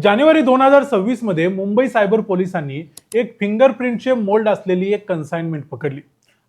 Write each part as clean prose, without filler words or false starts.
जानेवारी 2026 मध्ये मुंबई सायबर पोलिसांनी एक फिंगरप्रिंटचे मोल्ड असलेली एक कन्साइनमेंट पकडली.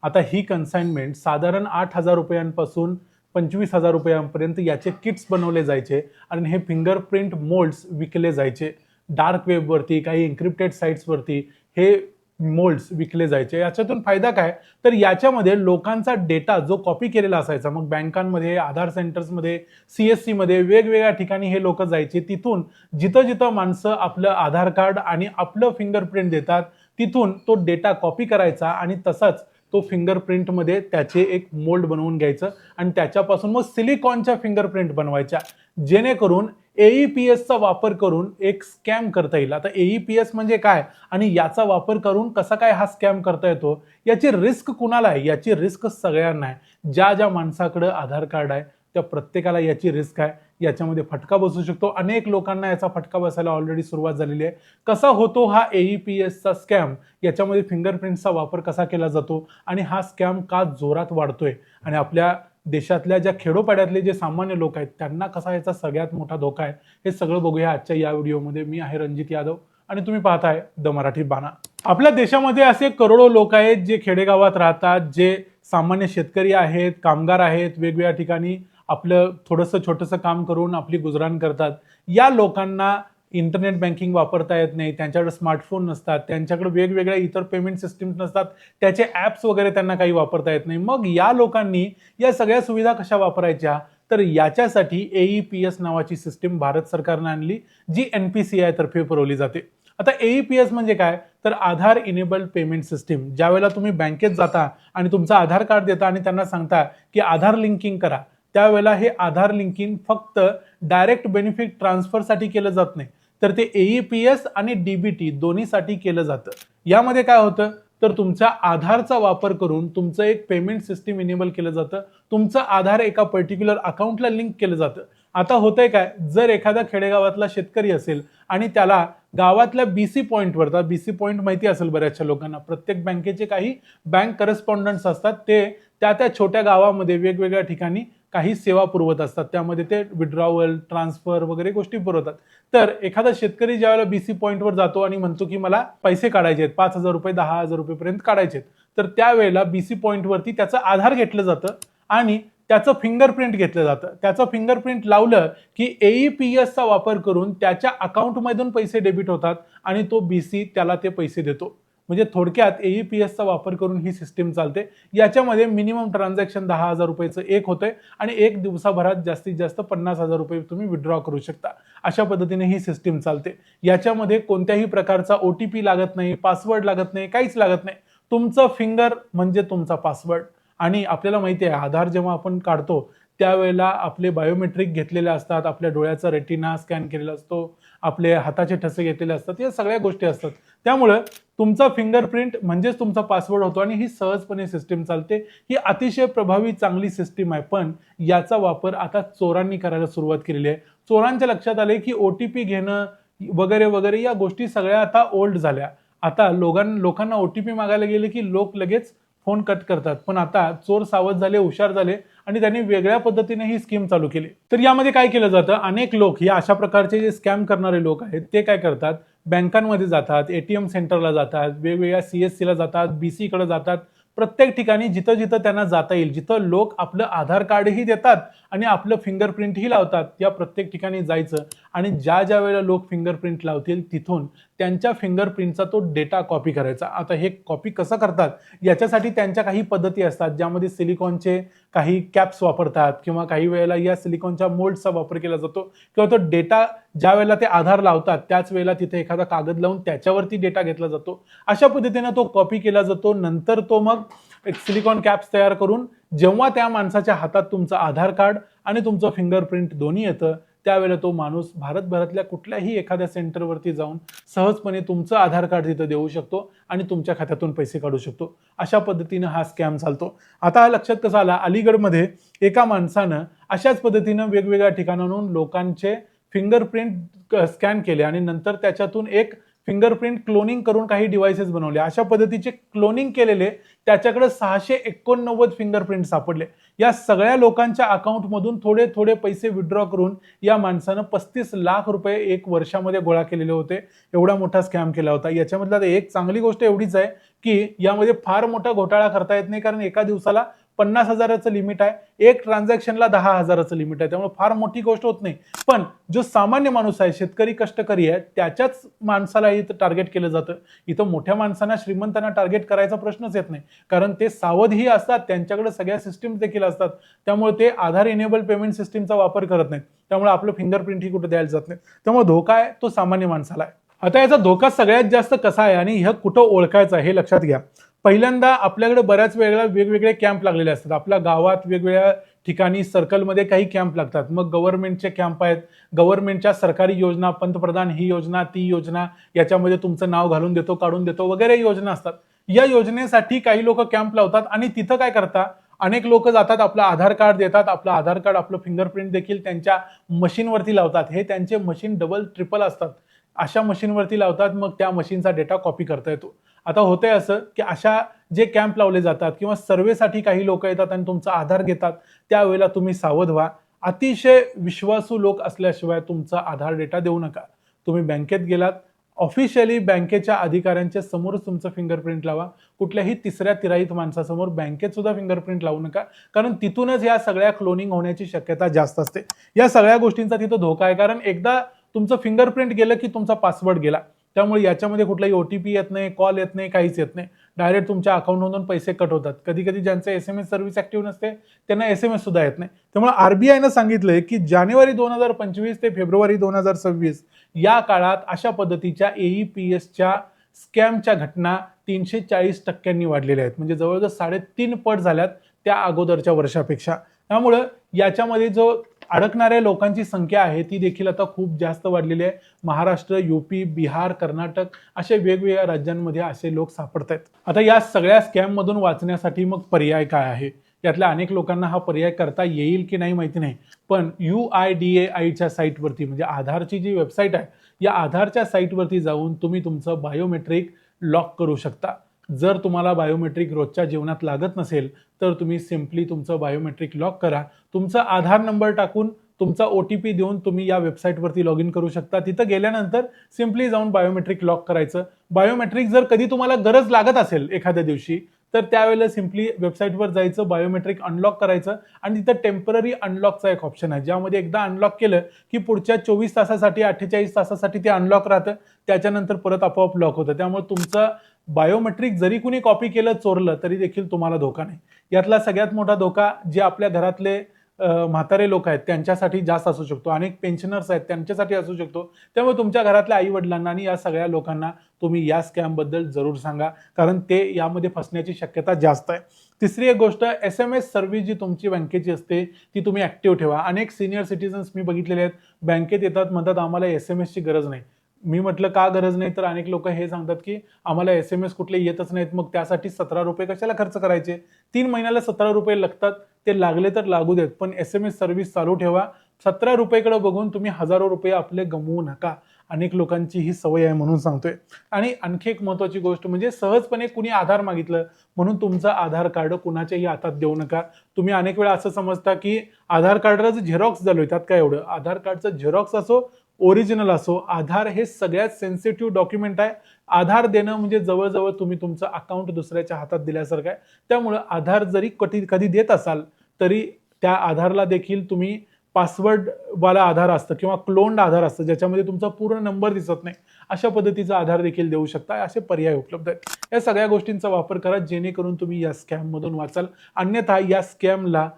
आता ही कन्साइनमेंट साधारण 8,000 रुपयांपासून 25,000 रुपयांपर्यंत याचे किट्स बनवले जायचे आणि हे फिंगरप्रिंट मोल्ड्स विकले जायचे. डार्क वेबवरती, काही एन्क्रिप्टेड साईट्सवरती हे मोल्ड्स विकले जायचे. याच्यातून फायदा काय, तर याच्यामध्ये लोकांचा डेटा जो कॉपी केलेला असायचा, मग बँकांमध्ये, आधार सेंटर्समध्ये, CSC मध्ये वेगवेगळ्या ठिकाणी हे लोक जायचे. तिथून जिथं जिथं माणसं आपलं आधार कार्ड आणि आपलं फिंगरप्रिंट देतात तिथून तो डेटा कॉपी करायचा आणि तसाच तो फिंगरप्रिंटमध्ये त्याचे एक मोल्ड बनवून घ्यायचं आणि त्याच्यापासून मग सिलिकॉनच्या फिंगरप्रिंट बनवायच्या, जेणेकरून AEPSचा वापर करून एक स्कॅम करता येईल. आता AEPS म्हणजे काय आणि याचा वापर करून कसा काय हा स्कॅम करता येतो, याची रिस्क कुणाला आहे? याची रिस्क सगळ्यांना आहे. ज्या ज्या माणसाकडे आधार कार्ड आहे त्या प्रत्येकाला याची रिस्क आहे. याच्यामध्ये फटका बसू शकतो. अनेक लोकांना याचा फटका बसायला ऑलरेडी सुरुवात झालेली आहे. कसा होतो हा AEPSचा स्कॅम, याच्यामध्ये फिंगरप्रिंटचा वापर कसा केला जातो आणि हा स्कॅम का जोरात वाढतोय आणि आपल्या देशातल्या ज्या खेडोपाड्यातले जे सामान्य लोक आहेत त्यांना कसा याचा सगळ्यात मोठा धोका आहे, हे सगळं बघूया आजच्या या व्हिडिओमध्ये. मी आहे रणजित यादव आणि तुम्ही पाहताय द मराठी बाणा. आपल्या देशामध्ये असे करोडो लोक आहेत जे खेडेगावात राहतात, जे सामान्य शेतकरी आहेत, कामगार आहेत, वेगवेगळ्या ठिकाणी आपलं थोडंसं छोटंसं काम करून आपली गुजराण करतात. या लोकांना इंटरनेट बँकिंग वापरता येत नाही, त्यांच्याकडे स्मार्टफोन नसतात, त्यांच्याकडे वेगवेगळ्या इतर पेमेंट सिस्टीम्स नसतात, त्याचे ॲप्स वगैरे त्यांना काही वापरता येत नाही. मग या लोकांनी या सगळ्या सुविधा कशा वापरायच्या, तर याच्यासाठी AEPS नावाची सिस्टीम भारत सरकारने आणली, जी NPCI तर्फे पुरवली जाते. आता AEPS म्हणजे काय, तर आधार इनेबल्ड पेमेंट सिस्टीम. ज्यावेळेला तुम्ही बँकेत जाता आणि तुमचं आधार कार्ड देता आणि त्यांना सांगता की आधार लिंकिंग करा, त्यावेळेला हे आधार लिंकिंग फक्त डायरेक्ट बेनिफिट ट्रान्सफरसाठी केलं जात नाही, तर ते AEPS आणि DBT दोन्हीसाठी केलं जातं. यामध्ये काय होतं, तर तुमच्या आधारचा वापर करून तुमचं एक पेमेंट सिस्टीम इनेबल केलं जातं. तुमचं आधार एका पर्टिक्युलर अकाउंटला लिंक केलं जातं. आता होतंय काय, जर एखादा खेडेगावातला शेतकरी असेल आणि त्याला गावातल्या BC पॉईंटवर, तर BC पॉईंट माहिती असेल बऱ्याचशा लोकांना, प्रत्येक बँकेचे काही बँक करस्पॉन्डंट्स असतात, ते त्या छोट्या गावामध्ये वेगवेगळ्या ठिकाणी काही सेवा पुरवत असतात. त्यामध्ये ते विड्रॉवल, ट्रान्सफर वगैरे गोष्टी पुरवतात. तर एखादा शेतकरी ज्यावेळेला BC पॉईंटवर जातो आणि म्हणतो की मला पैसे काढायचे आहेत, 5,000 रुपये 10,000 रुपयेपर्यंत काढायचे आहेत, तर त्यावेळेला BC पॉईंटवरती त्याचं आधार घेतलं जातं आणि त्याचं फिंगरप्रिंट घेतलं जातं. त्याचं फिंगरप्रिंट लावलं की AEPSचा वापर करून त्याच्या अकाउंटमधून पैसे डेबिट होतात आणि तो BC त्याला ते पैसे देतो. म्हणजे थोडक्यात AEPSचा वापर करून ही सिस्टीम चालते. याच्यामध्ये मिनिमम ट्रान्झॅक्शन 10,000 रुपयाचं एक होतंय आणि एक दिवसाभरात जास्तीत जास्त 50,000 रुपये तुम्ही विड्रॉ करू शकता. अशा पद्धतीने ही सिस्टीम चालते. याच्यामध्ये कोणत्याही प्रकारचा OTP लागत नाही, पासवर्ड लागत नाही, काहीच लागत नाही. तुमचं फिंगर म्हणजे तुमचा पासवर्ड. आणि आपल्याला माहिती आहे, आधार जेव्हा आपण काढतो त्यावेळेला आपले बायोमेट्रिक घेतलेले असतात, आपल्या डोळ्याचा रेटिना स्कॅन केलेला असतो, आपले हाताचे ठसे घेतलेले असतात, या सगळ्या गोष्टी असतात. त्यामुळं तुमचा फिंगरप्रिंट म्हणजेच तुमचा पासवर्ड होतो आणि ही सहजपणे सिस्टीम चालते. ही अतिशय प्रभावी चांगली सिस्टीम आहे, पण याचा वापर आता चोरांनी करायला सुरुवात केलेली आहे. चोरांच्या लक्षात आले की OTP घेणं वगैरे वगैरे या गोष्टी सगळ्या आता ओल्ड झाल्या. आता लोकांना OTP मागायला गेले की लोक लगेच फोन कट करतात. पण आता चोर सावध झाले, हुशार झाले आणि त्यांनी वेगळ्या पद्धतीने ही स्कीम चालू केली. तर यामध्ये काय केलं जातं, अनेक लोक या अशा प्रकारचे जे स्कॅम करणारे लोक आहेत ते काय करतात, बँकांमध्ये जातात, ATM सेंटरला जातात, वेगवेगळ्या CSC ला जातात, BC कडे जातात. प्रत्येक ठिकाणी जिथं जिथं त्यांना जाता येईल, जिथं लोक आपलं आधार कार्डही देतात आणि आपलं फिंगरप्रिंटही लावतात, या प्रत्येक ठिकाणी जायचं आणि ज्या वेळेला लोक फिंगरप्रिंट लावतील तिथून त्यांच्या फिंगरप्रिंटचा तो डेटा कॉपी करायचा. आता हे कॉपी कसं करतात, याच्यासाठी त्यांच्या काही पद्धती असतात, ज्यामध्ये सिलिकॉनचे काही कॅप्स वापरतात किंवा काही वेळेला या सिलिकॉनच्या मोल्डचा वापर केला जातो किंवा तो डेटा ज्या वेळेला ते आधार लावतात त्याच वेळेला तिथे एखादा कागद लावून त्याच्यावरती डेटा घेतला जातो. अशा पद्धतीने तो कॉपी केला जातो. नंतर तो मग एक सिलिकॉन कॅप्स तयार करून जेव्हा त्या माणसाच्या हातात तुमचं आधार कार्ड आणि तुमचं फिंगरप्रिंट दोन्ही येतं, त्यावेळेला तो माणूस भारतभरातल्या कुठल्याही एखाद्या सेंटरवरती जाऊन सहजपणे तुमचं आधार कार्ड तिथं देऊ शकतो आणि तुमच्या खात्यातून पैसे काढू शकतो. अशा पद्धतीनं हा स्कॅम चालतो. आता हा लक्षात कसा आला, अलीगडमध्ये एका माणसानं अशाच पद्धतीनं वेगवेगळ्या ठिकाणाहून लोकांचे फिंगरप्रिंट स्कॅन केले आणि नंतर त्याच्यातून एक फिंगरप्रिंट क्लोनिंग करून काही डिव्हाइसेस बनवले. अशा पद्धतीचे क्लोनिंग केलेले त्याच्याकडे 689 फिंगरप्रिंट सापडले. या सगळ्या लोकांच्या अकाउंटमधून थोडे थोडे पैसे विड्रॉ करून या माणसानं 35 लाख रुपये एक वर्षामध्ये गोळा केलेले होते. एवढा मोठा स्कॅम केला होता. याच्यामधला एक चांगली गोष्ट एवढीच आहे की यामध्ये फार मोठा घोटाळा करता येत नाही, कारण एका दिवसाला 50,000चं लिमिट आहे, एक ट्रान्झॅक्शनला 10,000चं लिमिट आहे, त्यामुळे फार मोठी गोष्ट होत नाही. पण जो सामान्य माणूस आहे, शेतकरी कष्टकरी आहे, त्याच्याच माणसाला इथं टार्गेट केलं जातं. इथं मोठ्या माणसांना श्रीमंतांना टार्गेट करायचा प्रश्नच येत नाही, कारण ते सावधही असतात, त्यांच्याकडे सगळ्या सिस्टीम देखील असतात. त्यामुळे ते आधार इनेबल पेमेंट सिस्टीमचा वापर करत नाहीत. त्यामुळे आपलं फिंगरप्रिंट ही कुठे द्यायला जात नाही. त्यामुळे धोका आहे तो सामान्य माणसाला आहे. आता याचा धोका सगळ्यात जास्त कसा आहे आणि हे कुठं ओळखायचं हे लक्षात घ्या. पहिल्यांदा आपल्याकडे बऱ्याच वेगवेगळे कॅम्प लागलेले असतात. आपल्या गावात वेगवेगळ्या ठिकाणी सर्कलमध्ये काही कॅम्प लागतात. मग गव्हर्नमेंटचे कॅम्प आहेत, गव्हर्नमेंटच्या सरकारी योजना, पंतप्रधान ही योजना ती योजना, याच्यामध्ये तुमचं नाव घालून देतो काढून देतो वगैरे योजना असतात. या योजनेसाठी काही लोक कॅम्प लावतात आणि तिथं काय करतात, अनेक लोक जातात, आपलं आधार कार्ड देतात, आपलं आधार कार्ड आपलं फिंगरप्रिंट देखील त्यांच्या मशीनवरती लावतात. हे त्यांचे मशीन डबल ट्रिपल असतात. अशा मशीनवरती लावतात, मग त्या मशीनचा डेटा कॉपी करता येतो. आता होतंय असं की अशा जे कॅम्प लावले जातात किंवा सर्वेसाठी काही लोक येतात आणि तुमचा आधार घेतात, त्यावेळेला तुम्ही सावध व्हा. अतिशय विश्वासू लोक असल्याशिवाय तुमचा आधार डेटा देऊ नका. तुम्ही बँकेत गेलात, ऑफिशियली बँकेच्या अधिकाऱ्यांच्या समोरच तुमचं फिंगरप्रिंट लावा. कुठल्याही तिसऱ्या तिराईत माणसासमोर बँकेत सुद्धा फिंगरप्रिंट लावू नका, कारण तिथूनच या सगळ्या क्लोनिंग होण्याची शक्यता जास्त असते. या सगळ्या गोष्टींचा तिथं धोका आहे, कारण एकदा तुमचं फिंगरप्रिंट गेलं की तुमचा पासवर्ड गेला. त्यामुळे याच्यामध्ये कुठलाही OTP येत नाही, कॉल येत नाही, काहीच येत नाही. डायरेक्ट तुमच्या अकाउंटमधून पैसे कट होतात. कधी कधी ज्यांचे SMS सर्व्हिस ऍक्टिव्ह नसते त्यांना SMS सुद्धा येत नाही. त्यामुळे RBIनं सांगितलंय की जानेवारी 2025 ते फेब्रुवारी 2026 या काळात अशा पद्धतीच्या AEPSच्या स्कॅमच्या घटना 340% वाढलेल्या आहेत. म्हणजे जवळजवळ 3.5 पट झाल्यात त्या अगोदरच्या वर्षापेक्षा. त्यामुळं याच्यामध्ये जो अडकणाऱ्या लोकांची संख्या आहे ती देखील आता खूप जास्त वाढलेली आहे. महाराष्ट्र, UP, बिहार, कर्नाटक अशा वेगवेगळ्या राज्यांमध्ये असे लोक सापडत आहेत. आता या सगळ्या स्कॅम मधून वाचण्यासाठी मग पर्याय काय आहे? यातल्या अनेक लोकांना हा पर्याय करता येईल की नाही माहिती नाही, पण UIDAIच्या साईटवरती, म्हणजे आधारची जी वेबसाईट आहे, या आधारच्या साईटवरती जाऊन तुम्ही तुमचं बायोमेट्रिक लॉक करू शकता. जर तुम्हाला बायोमेट्रिक रोजच्या जीवनात लागत नसेल तर तुम्ही सिम्पली तुमचं बायोमेट्रिक लॉक करा. तुमचा आधार नंबर टाकून तुमचा OTP देऊन तुम्ही या वेबसाईटवरती लॉग इन करू शकता. तिथं गेल्यानंतर सिम्पली जाऊन बायोमेट्रिक लॉक करायचं. बायोमेट्रिक जर कधी तुम्हाला गरज लागत असेल एखाद्या दिवशी तर त्यावेळेला सिम्पली वेबसाईटवर जायचं, बायोमेट्रिक अनलॉक करायचं आणि तिथं टेम्पररी अनलॉकचा एक ऑप्शन आहे, ज्यामध्ये एकदा अनलॉक केलं की पुढच्या 24 तासासाठी 48 तासासाठी ते अनलॉक राहतं. त्याच्यानंतर परत आपोआप लॉक होतं. त्यामुळे तुमचं बायोमेट्रिक जरी कुणी कॉपी केलं, चोरलं, तरी देखील तुम्हाला धोका नाही. यातला सगळ्यात मोठा धोका जे आपल्या घरातले म्हातारे लोक आहेत त्यांच्यासाठी जास्त असू शकतो, अनेक पेन्शनर्स आहेत त्यांच्यासाठी असू शकतो. त्यामुळे तुमच्या घरातल्या आई वडिलांना आणि या सगळ्या लोकांना तुम्ही या स्कॅम बद्दल जरूर सांगा, कारण ते यामध्ये फसण्याची शक्यता जास्त आहे. तिसरी एक गोष्ट, SMS सर्व्हिस जी तुमची बँकेची असते ती तुम्ही ऍक्टिव्ह ठेवा. अनेक सिनियर सिटीजन्स मी बघितलेले आहेत, बँकेत येतात, म्हणतात आम्हाला SMS ची गरज नाही. मी म्हटलं का गरज नाही, तर अनेक लोक हे सांगतात की आम्हाला SMS कुठले येतच नाहीत, मग त्यासाठी 17 रुपये कशाला खर्च करायचे, 3 महिन्याला 17 रुपये लागतात, ते लागले तर लागू देत, पण SMS सर्व्हिस चालू ठेवा. 17 रुपयेकडे बघून तुम्ही हजारो रुपये आपले गमवू नका. अनेक लोकांची ही सवय आहे म्हणून सांगतोय. आणि आणखी एक महत्वाची गोष्ट म्हणजे सहजपणे कुणी आधार मागितलं म्हणून तुमचं आधार कार्ड कुणाच्याही हातात देऊ नका. तुम्ही अनेक वेळा असं समजता की आधार कार्डला जे झेरॉक्स झालोय त्यात काय एवढं, आधार कार्डचं झेरॉक्स असो ओरिजिनल असो, आधार हे सगळ्यात सेन्सिटिव्ह डॉक्युमेंट आहे. आधार देणं म्हणजे जवळजवळ तुम्ही तुमचं अकाउंट दुसऱ्याच्या हातात दिल्यासारखं आहे. त्यामुळं आधार जरी कधी देत असाल तरी त्या आधारला देखील तुम्ही पासवर्ड वाला आधार असतं किंवा क्लोन्ड आधार असतं ज्याच्यामध्ये तुमचा पूर्ण नंबर दिसत नाही, अशा पद्धतीचा आधार देखील देऊ शकता. असे पर्याय उपलब्ध आहेत. या सगळ्या गोष्टींचा वापर करा जेणेकरून तुम्ही या स्कॅम मधून वाचाल. अन्यथा या स्कॅमला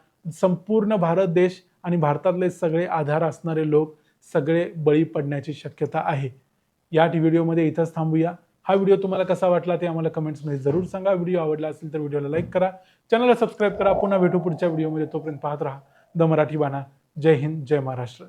संपूर्ण भारत देश आणि भारतातले सगळे आधार असणारे लोक सगळे बळी पडण्याची शक्यता आहे. या व्हिडिओमध्ये इथंच थांबूया. हा व्हिडिओ तुम्हाला कसा वाटला ते आम्हाला कमेंट्समध्ये जरूर सांगा. व्हिडिओ आवडला असेल तर व्हिडिओला लाईक करा, चॅनलला सबस्क्राईब करा. पुन्हा भेटू पुढच्या व्हिडिओमध्ये. तोपर्यंत पाहत राहा द मराठी बाणा. जय हिंद, जय महाराष्ट्र.